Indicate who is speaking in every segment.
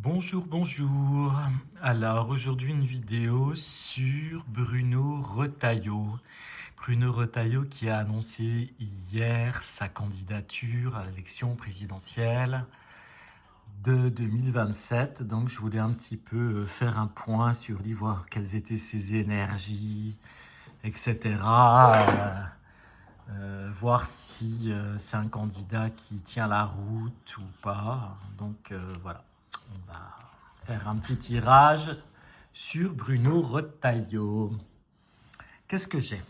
Speaker 1: Bonjour, bonjour. Alors aujourd'hui une vidéo sur Bruno Retailleau. Bruno Retailleau qui a annoncé hier sa candidature à l'élection présidentielle de 2027. Donc je voulais un petit peu faire un point sur lui, voir quelles étaient ses énergies, etc. Voir si c'est un candidat qui tient la route ou pas. Donc voilà, on va faire un petit tirage sur Bruno Retailleau. Qu'est-ce que j'ai?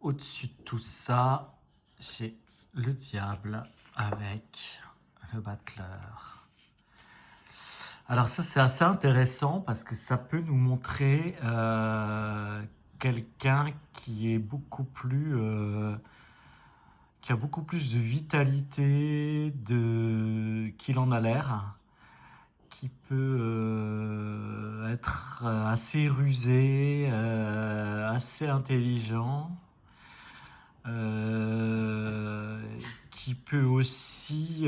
Speaker 1: Au-dessus de tout ça, j'ai le diable avec le battleur. Alors ça c'est assez intéressant parce que ça peut nous montrer quelqu'un qui est beaucoup plus qui a beaucoup plus de vitalité qu'il en a l'air, qui peut être assez rusé, assez intelligent, qui peut aussi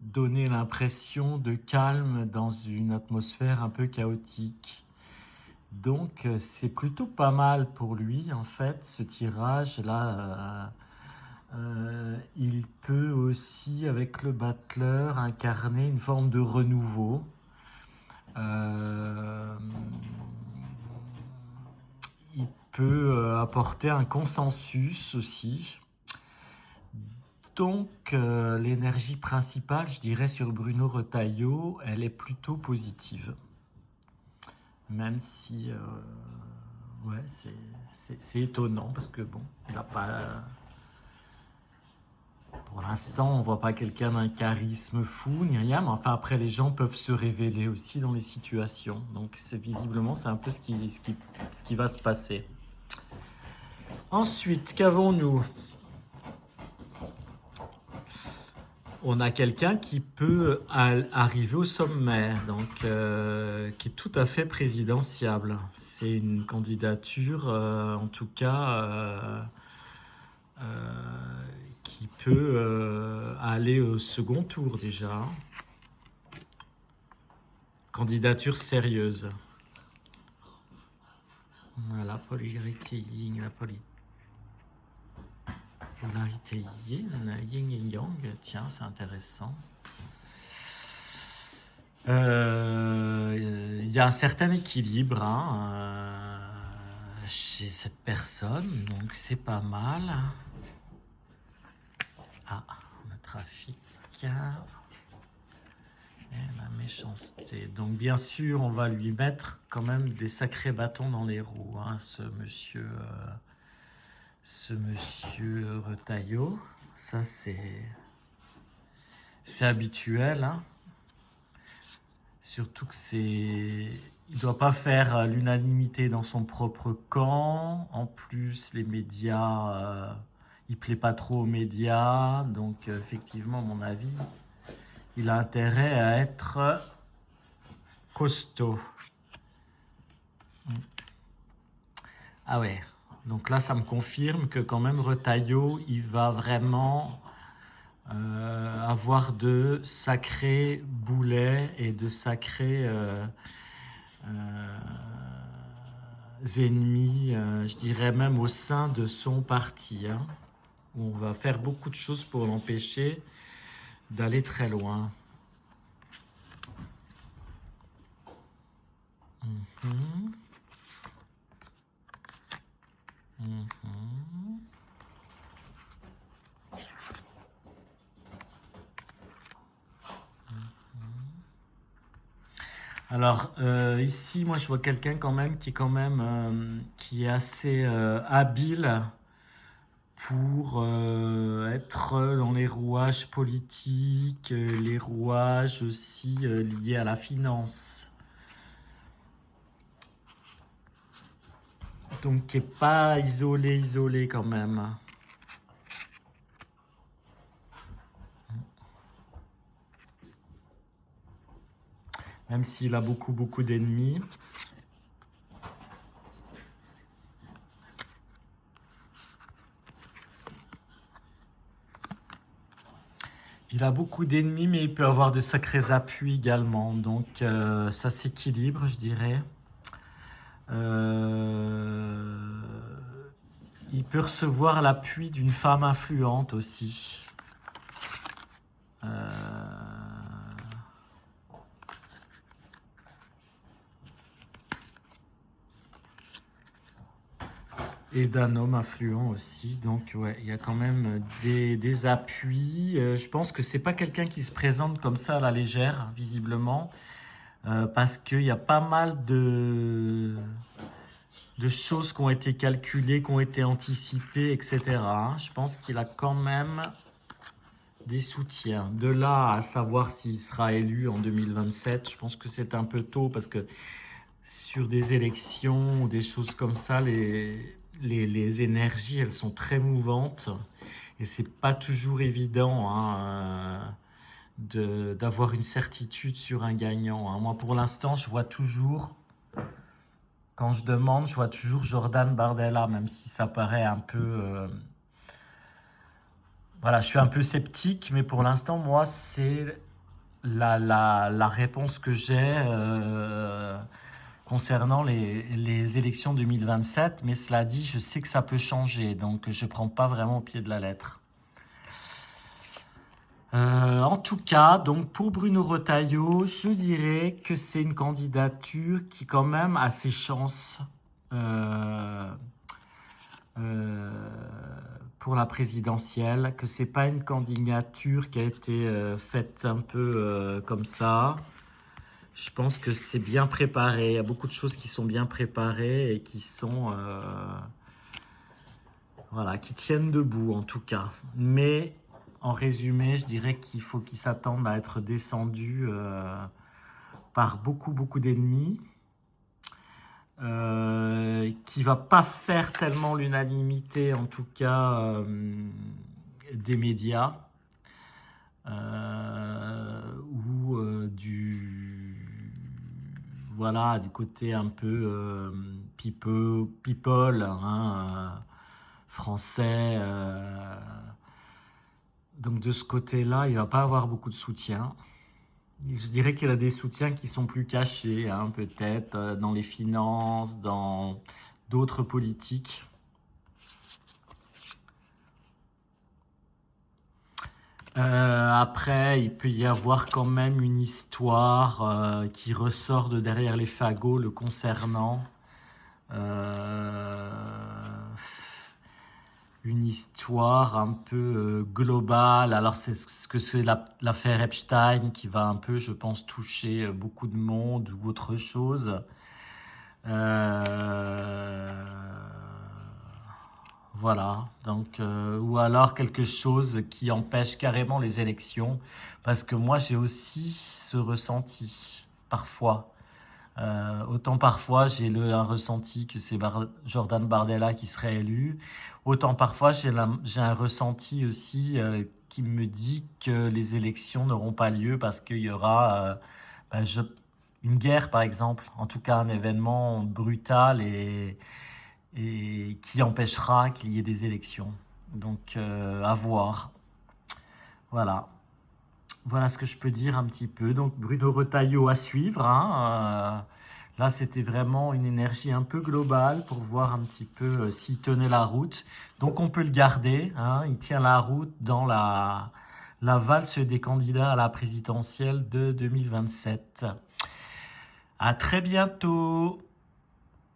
Speaker 1: donner l'impression de calme dans une atmosphère un peu chaotique. Donc c'est plutôt pas mal pour lui en fait ce tirage là. Il peut aussi, avec le battleur, incarner une forme de renouveau. Il peut apporter un consensus aussi. Donc, l'énergie principale, je dirais, sur Bruno Retailleau, elle est plutôt positive. Même si, ouais, c'est étonnant parce que bon, il n'a pas. Pour l'instant, on voit pas quelqu'un d'un charisme fou ni rien, mais enfin après les gens peuvent se révéler aussi dans les situations. Donc c'est visiblement c'est un peu ce qui va se passer. Ensuite, qu'avons-nous? On a quelqu'un qui peut arriver au sommet, donc qui est tout à fait présidentiable. C'est une candidature, en tout cas, qui peut aller au second tour déjà. Candidature sérieuse. Voilà, polarité yin, polarité yin et yang. Tiens, c'est intéressant. Il y a un certain équilibre chez cette personne, donc c'est pas mal. Ah, le trafic. Et la méchanceté. Donc bien sûr, on va lui mettre quand même des sacrés bâtons dans les roues, ce monsieur Retailleau. Ça c'est habituel, hein. Surtout que il doit pas faire l'unanimité dans son propre camp. En plus, les médias, il plaît pas trop aux médias, donc effectivement, à mon avis, il a intérêt à être costaud. Ah ouais, donc là ça me confirme que quand même Retailleau, il va vraiment avoir de sacrés boulets et de sacrés ennemis, je dirais même au sein de son parti, hein, où on va faire beaucoup de choses pour l'empêcher d'aller très loin. Mhm. Mhm. Alors ici, moi je vois quelqu'un quand même qui est assez habile pour être dans les rouages politiques, les rouages aussi liés à la finance. Donc qui n'est pas isolé quand même. Même s'il a beaucoup d'ennemis. Il a beaucoup d'ennemis, mais il peut avoir de sacrés appuis également. Donc ça s'équilibre, je dirais. Euh, il peut recevoir l'appui d'une femme influente aussi. Et d'un homme influent aussi. Donc ouais, il y a quand même des appuis. Je pense que c'est pas quelqu'un qui se présente comme ça à la légère, visiblement. Parce qu'il y a pas mal de choses qui ont été calculées, qui ont été anticipées, etc. Je pense qu'il a quand même des soutiens. De là à savoir s'il sera élu en 2027, je pense que c'est un peu tôt parce que sur des élections ou des choses comme ça, les énergies, elles sont très mouvantes et c'est pas toujours évident d'avoir une certitude sur un gagnant. Moi, pour l'instant, je vois toujours, quand je demande, je vois toujours Jordan Bardella, même si ça paraît un peu... voilà, je suis un peu sceptique, mais pour l'instant, moi, c'est la réponse que j'ai concernant les élections 2027. Mais cela dit, je sais que ça peut changer, donc je ne prends pas vraiment au pied de la lettre. En tout cas, donc pour Bruno Retailleau, je dirais que c'est une candidature qui quand même a ses chances euh, euh, pour la présidentielle, que c'est pas une candidature qui a été faite un peu comme ça. Je pense que c'est bien préparé. Il y a beaucoup de choses qui sont bien préparées et qui sont voilà, qui tiennent debout en tout cas. Mais en résumé, je dirais qu'il faut qu'ils s'attendent à être descendus par beaucoup d'ennemis, qui va pas faire tellement l'unanimité, en tout cas des médias, ou voilà, du côté un peu people hein, français. Donc de ce côté-là, il va pas avoir beaucoup de soutien. Je dirais qu'il a des soutiens qui sont plus cachés, hein, peut-être dans les finances, dans d'autres politiques. Après, il peut y avoir quand même une histoire qui ressort de derrière les fagots le concernant. Euh, une histoire un peu globale. Alors c'est ce que c'est l'affaire Epstein qui va un peu, je pense, toucher beaucoup de monde ou autre chose. Euh, voilà, donc ou alors quelque chose qui empêche carrément les élections, parce que moi j'ai aussi ce ressenti parfois. Autant parfois j'ai un ressenti que c'est Jordan Bardella qui serait élu, autant parfois j'ai un ressenti aussi qui me dit que les élections n'auront pas lieu parce qu'il y aura une guerre par exemple, en tout cas un événement brutal et qui empêchera qu'il y ait des élections. Donc à voir. Voilà. Voilà ce que je peux dire un petit peu. Donc Bruno Retailleau à suivre. Là, c'était vraiment une énergie un peu globale pour voir un petit peu s'il tenait la route. Donc on peut le garder. Il tient la route dans la valse des candidats à la présidentielle de 2027. À très bientôt.